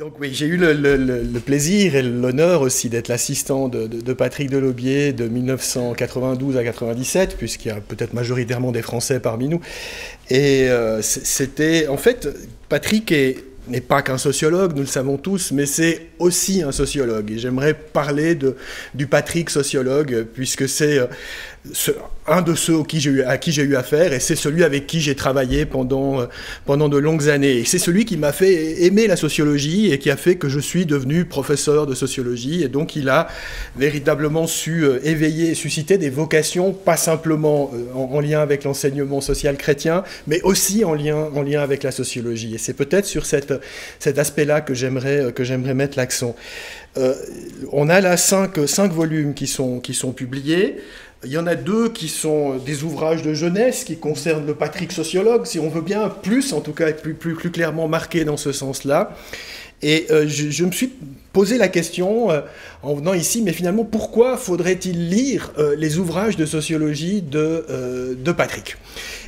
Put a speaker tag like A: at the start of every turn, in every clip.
A: Donc oui, j'ai eu le plaisir et l'honneur aussi d'être l'assistant de Patrick Delaubier de 1992 à 97, puisqu'il y a peut-être majoritairement des Français parmi nous. Et c'était, en fait, Patrick n'est pas qu'un sociologue, nous le savons tous, mais c'est aussi un sociologue. Et j'aimerais parler du Patrick sociologue, puisque c'est un de ceux à qui j'ai eu affaire, et c'est celui avec qui j'ai travaillé pendant de longues années. Et c'est celui qui m'a fait aimer la sociologie et qui a fait que je suis devenu professeur de sociologie. Et donc il a véritablement su éveiller et susciter des vocations, pas simplement en lien avec l'enseignement social chrétien, mais aussi en lien avec la sociologie. Et c'est peut-être sur cet aspect-là que j'aimerais mettre l'accent. On a là cinq volumes qui sont publiés. Il y en a 2 qui sont des ouvrages de jeunesse qui concernent le Patrick sociologue, si on veut bien, plus en tout cas plus clairement marqué dans ce sens-là. Et je me suis posé la question en venant ici, mais finalement, pourquoi faudrait-il lire les ouvrages de sociologie de Patrick ?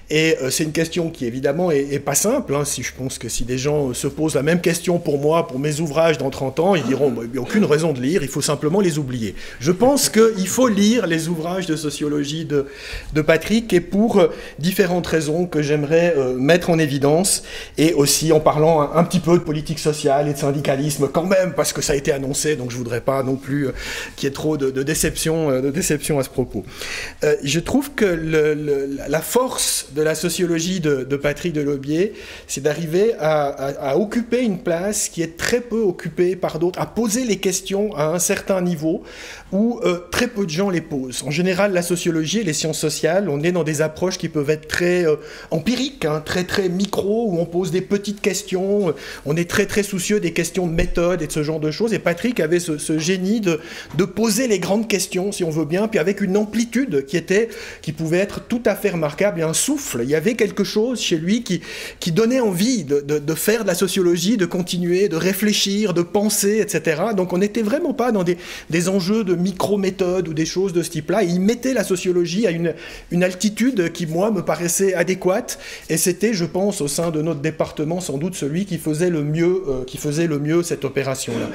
A: Et c'est une question qui évidemment est pas simple. Si je pense que si des gens se posent la même question pour moi, pour mes ouvrages dans 30 ans, ils diront il n'y a aucune raison de lire, il faut simplement les oublier. Je pense qu'il faut lire les ouvrages de sociologie de Patrick, et pour différentes raisons que j'aimerais mettre en évidence, et aussi en parlant un petit peu de politique sociale et de syndicalisme quand même, parce que ça a été annoncé, donc je voudrais pas non plus qu'il y ait trop de déception à ce propos. Je trouve que la force de la sociologie de Patrick Delaubier, c'est d'arriver à occuper une place qui est très peu occupée par d'autres, à poser les questions à un certain niveau où très peu de gens les posent. En général, la sociologie et les sciences sociales, on est dans des approches qui peuvent être très empiriques, très micro, où on pose des petites questions, on est très soucieux des questions de méthode et de ce genre de choses, et Patrick avait ce génie de poser les grandes questions, si on veut bien, puis avec une amplitude qui pouvait être tout à fait remarquable, et un souffle. Il y avait quelque chose chez lui qui donnait envie de faire de la sociologie, de continuer, de réfléchir, de penser, etc. Donc on n'était vraiment pas dans des enjeux de micro-méthode ou des choses de ce type-là. Et il mettait la sociologie à une altitude qui, moi, me paraissait adéquate. Et c'était, je pense, au sein de notre département, sans doute celui qui faisait le mieux cette opération-là.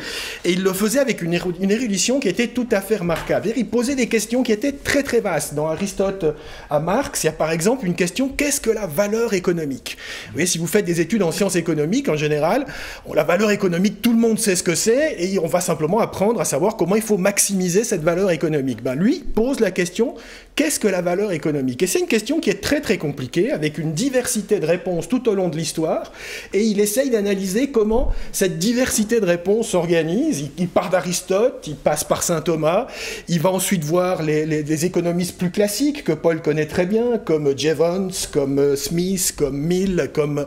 A: Et il le faisait avec une érudition qui était tout à fait remarquable. Il posait des questions qui étaient très vastes. Dans Aristote à Marx, il y a par exemple une question: qu'est-ce que la valeur économique ? Vous voyez, si vous faites des études en sciences économiques, en général, la valeur économique, tout le monde sait ce que c'est, et on va simplement apprendre à savoir comment il faut maximiser cette valeur économique. Lui pose la question: qu'est-ce que la valeur économique ? Et c'est une question qui est très compliquée, avec une diversité de réponses tout au long de l'histoire, et il essaye d'analyser comment cette diversité de réponses s'organise. Il part d'Aristote, il passe par saint Thomas, il va ensuite voir les économistes plus classiques que Paul connaît très bien, comme Jevons, comme Smith, comme Mill, comme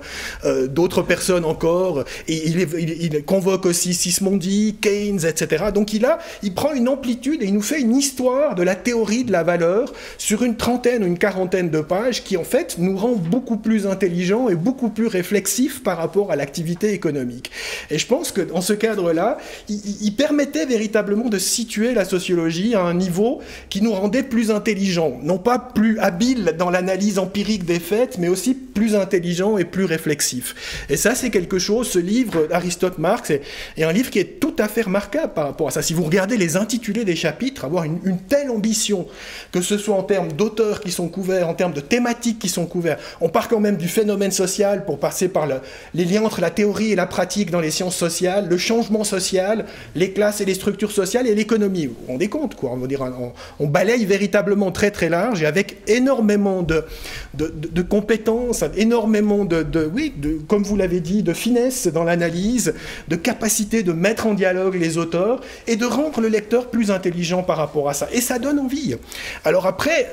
A: d'autres personnes encore, et il convoque aussi Sismondi, Keynes, etc. Donc il prend une amplitude et il nous fait une histoire de la théorie de la valeur sur une trentaine ou une quarantaine de pages qui en fait nous rend beaucoup plus intelligents et beaucoup plus réflexifs par rapport à l'activité économique. Et je pense que dans ce cadre-là, il permettait véritablement de situer la sociologie à un niveau qui nous rendait plus intelligents, non pas plus habiles dans l'analyse empirique des faits, mais aussi plus intelligents et plus réflexifs. Et ça, c'est quelque chose, ce livre Aristote-Marx est un livre qui est tout à fait remarquable par rapport à ça. Si vous regardez les intitulés des chapitres, avoir une telle ambition, que ce soit en termes d'auteurs qui sont couverts, en termes de thématiques qui sont couverts, on part quand même du phénomène social pour passer par les liens entre la théorie et la pratique dans les sciences sociales, le changement social, les classes et les structures sociales et l'économie. Vous vous rendez compte, quoi. On balaye véritablement très large, et avec énormément de compétences, énormément comme vous l'avez dit, de finesse dans l'analyse, de capacité de mettre en dialogue les auteurs et de rendre le lecteur plus intelligent par rapport à ça. Et ça donne envie. Alors après,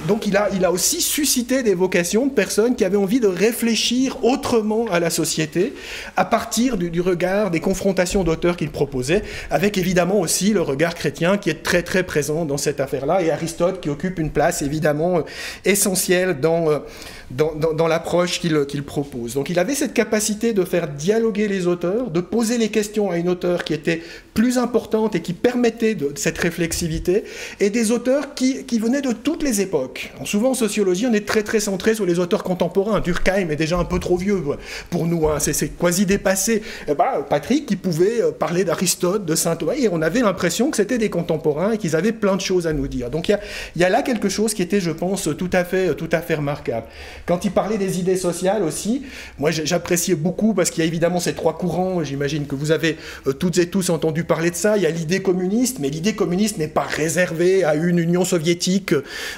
A: donc il a aussi suscité des vocations de personnes qui avaient envie de réfléchir autrement à la société à partir du regard des confrontations d'auteurs qu'il proposait, avec évidemment aussi le regard chrétien qui est très présent dans cette affaire-là, et Aristote qui occupe une place évidemment essentielle dans l'approche qu'il propose. Donc il avait cette capacité de faire dialoguer les auteurs, de poser les questions à une auteure qui était plus importante et qui permettait de cette réflexivité, et des auteurs qui venaient de toutes les époques. Souvent en sociologie, on est très très centré sur les auteurs contemporains. Durkheim est déjà un peu trop vieux pour nous, hein. C'est quasi dépassé. Patrick qui pouvait parler d'Aristote, de saint Thomas, et on avait l'impression que c'était des contemporains et qu'ils avaient plein de choses à nous dire. Donc il y a là quelque chose qui était, je pense, tout à fait remarquable. Quand il parlait des idées sociales aussi, moi j'appréciais beaucoup, parce qu'il y a évidemment ces trois courants, j'imagine que vous avez toutes et tous entendu parler de ça. Il y a l'idée communiste, mais l'idée communiste n'est pas réservée à une Union soviétique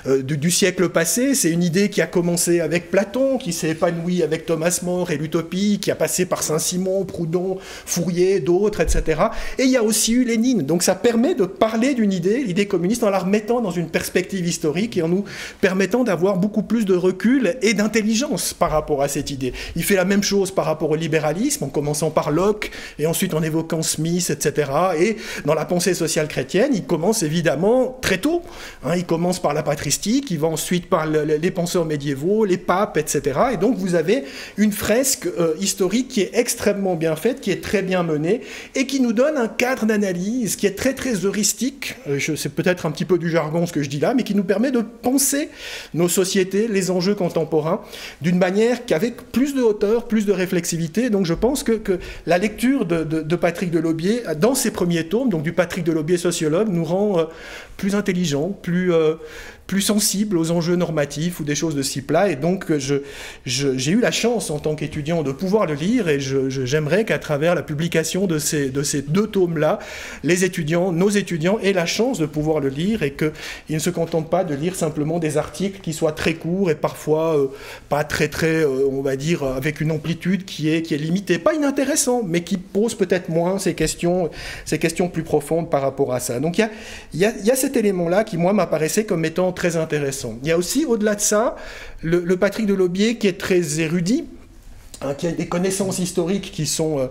A: du siècle passé. C'est une idée qui a commencé avec Platon, qui s'est épanouie avec Thomas More et l'utopie, qui a passé par Saint-Simon, Proudhon, Fourier, d'autres, etc. Et il y a aussi eu Lénine. Donc ça permet de parler d'une idée, l'idée communiste, en la remettant dans une perspective historique et en nous permettant d'avoir beaucoup plus de recul et d'intelligence par rapport à cette idée. Il fait la même chose par rapport au libéralisme, en commençant par Locke et ensuite en évoquant Smith, etc. Et dans la pensée sociale chrétienne, il commence évidemment très tôt. Il commence par la patristique, il va ensuite par les penseurs médiévaux, les papes, etc. Et donc vous avez une fresque historique qui est extrêmement bien faite, qui est très bien menée et qui nous donne un cadre d'analyse qui est très très heuristique. C'est peut-être un petit peu du jargon ce que je dis là, mais qui nous permet de penser nos sociétés, les enjeux contemporains, d'une manière qu'avec plus de hauteur, plus de réflexivité. Donc je pense que la lecture de Patrick Delaubier, dans ses premiers tomes, donc du Patrick Delaubier sociologue, nous rend plus intelligents, plus sensible aux enjeux normatifs ou des choses de ce type-là. Et donc, j'ai eu la chance, en tant qu'étudiant, de pouvoir le lire, et j'aimerais qu'à travers la publication de ces deux tomes-là, les étudiants, nos étudiants, aient la chance de pouvoir le lire, et qu'ils ne se contentent pas de lire simplement des articles qui soient très courts et parfois pas très, on va dire, avec une amplitude qui est limitée. Pas inintéressant, mais qui pose peut-être moins ces questions plus profondes par rapport à ça. Donc, il y a cet élément-là qui, moi, m'apparaissait comme étant très intéressant. Il y a aussi, au-delà de ça, le Patrick Delaubier qui est très érudit, qui a des connaissances historiques qui sont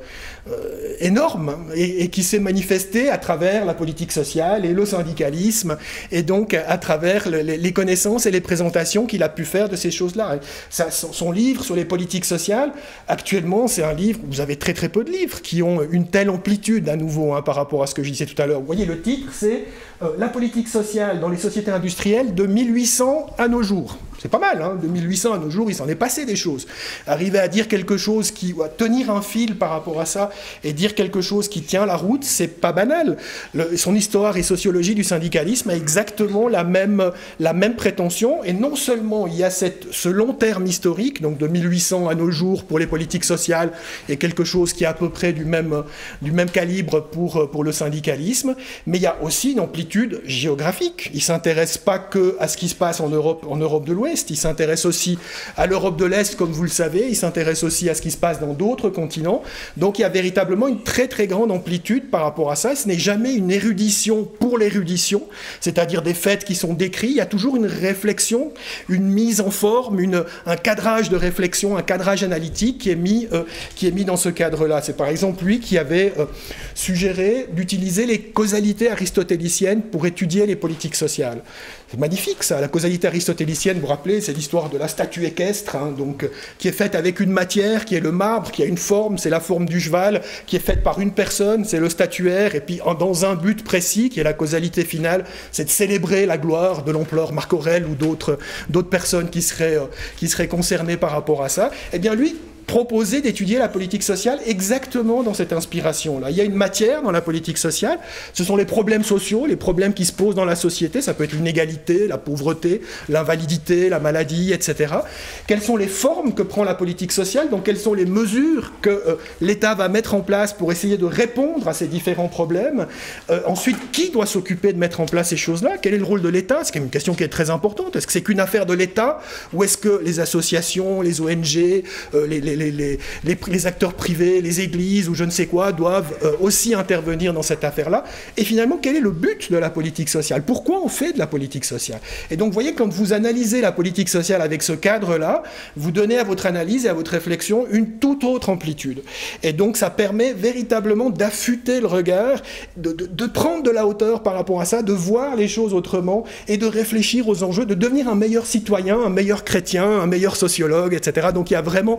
A: énormes, et qui s'est manifesté à travers la politique sociale et le syndicalisme, et donc à travers les connaissances et les présentations qu'il a pu faire de ces choses-là. Son livre sur les politiques sociales, actuellement, c'est un livre où vous avez très très peu de livres qui ont une telle amplitude à nouveau par rapport à ce que je disais tout à l'heure. Vous voyez, le titre, c'est La politique sociale dans les sociétés industrielles de 1800 à nos jours. C'est pas mal, de 1800 à nos jours, il s'en est passé des choses. Arriver à dire quelque chose tenir un fil par rapport à ça, et dire quelque chose qui tient la route, c'est pas banal. Son histoire et sociologie du syndicalisme a exactement la même prétention, et non seulement il y a ce long terme historique, donc de 1800 à nos jours pour les politiques sociales, et quelque chose qui est à peu près du même calibre pour le syndicalisme, mais il y a aussi une amplitude géographique. Il ne s'intéresse pas que à ce qui se passe en Europe de l'Ouest, il s'intéresse aussi à l'Europe de l'Est, comme vous le savez, il s'intéresse aussi à ce qui se passe dans d'autres continents. Donc il y a véritablement une très très grande amplitude par rapport à ça. Ce n'est jamais une érudition pour l'érudition, c'est-à-dire des faits qui sont décrits. Il y a toujours une réflexion, une mise en forme, un cadrage de réflexion, un cadrage analytique qui est mis dans ce cadre-là. C'est par exemple lui qui avait suggéré d'utiliser les causalités aristotéliciennes pour étudier les politiques sociales. C'est magnifique ça, la causalité aristotélicienne, vous vous rappelez, c'est l'histoire de la statue équestre, qui est faite avec une matière, qui est le marbre, qui a une forme, c'est la forme du cheval, qui est faite par une personne, c'est le statuaire, et puis dans un but précis, qui est la causalité finale, c'est de célébrer la gloire de l'empereur Marc Aurèle ou d'autres personnes qui seraient concernées par rapport à ça. Eh bien lui proposé d'étudier la politique sociale exactement dans cette inspiration-là. Il y a une matière dans la politique sociale, ce sont les problèmes sociaux, les problèmes qui se posent dans la société, ça peut être l'inégalité, la pauvreté, l'invalidité, la maladie, etc. Quelles sont les formes que prend la politique sociale, donc quelles sont les mesures que l'État va mettre en place pour essayer de répondre à ces différents problèmes. Ensuite, qui doit s'occuper de mettre en place ces choses-là? Quel est le rôle de l'État? C'est quand même une question qui est très importante. Est-ce que c'est qu'une affaire de l'État, ou est-ce que les associations, les ONG, les acteurs privés, les églises ou je ne sais quoi doivent aussi intervenir dans cette affaire-là. Et finalement, quel est le but de la politique sociale? Pourquoi on fait de la politique sociale? Et donc, vous voyez, quand vous analysez la politique sociale avec ce cadre-là, vous donnez à votre analyse et à votre réflexion une toute autre amplitude. Et donc, ça permet véritablement d'affûter le regard, de prendre de la hauteur par rapport à ça, de voir les choses autrement et de réfléchir aux enjeux, de devenir un meilleur citoyen, un meilleur chrétien, un meilleur sociologue, etc. Donc, il y a vraiment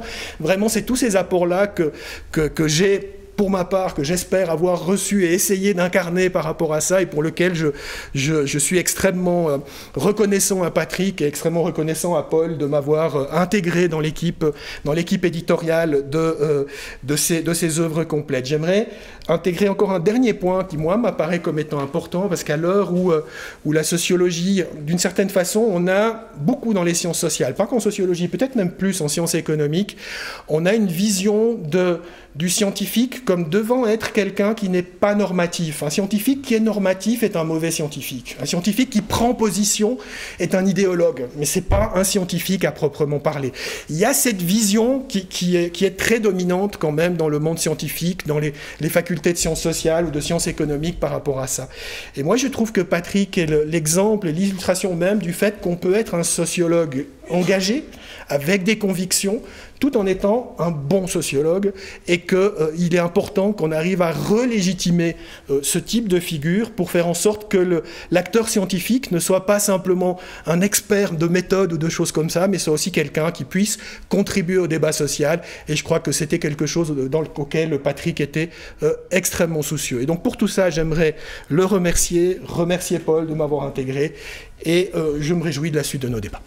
A: c'est tous ces apports-là que j'ai, pour ma part, que j'espère avoir reçu et essayé d'incarner par rapport à ça, et pour lequel je suis extrêmement reconnaissant à Patrick et extrêmement reconnaissant à Paul de m'avoir intégré dans l'équipe éditoriale de ces œuvres complètes. J'aimerais intégrer encore un dernier point qui, moi, m'apparaît comme étant important, parce qu'à l'heure où la sociologie, d'une certaine façon, on a beaucoup dans les sciences sociales, pas qu'en sociologie, peut-être même plus en sciences économiques, on a une vision du scientifique comme devant être quelqu'un qui n'est pas normatif. Un scientifique qui est normatif est un mauvais scientifique. Un scientifique qui prend position est un idéologue, mais c'est pas un scientifique à proprement parler. Il y a cette vision qui est très dominante quand même dans le monde scientifique, dans les facultés de sciences sociales ou de sciences économiques par rapport à ça. Et moi, je trouve que Patrick est l'exemple et l'illustration même du fait qu'on peut être un sociologue engagé, avec des convictions, tout en étant un bon sociologue, et qu'il est important qu'on arrive à relégitimer ce type de figure pour faire en sorte que l'acteur scientifique ne soit pas simplement un expert de méthode ou de choses comme ça, mais soit aussi quelqu'un qui puisse contribuer au débat social, et je crois que c'était quelque chose auquel Patrick était extrêmement soucieux. Et donc pour tout ça, j'aimerais le remercier Paul de m'avoir intégré, et je me réjouis de la suite de nos débats.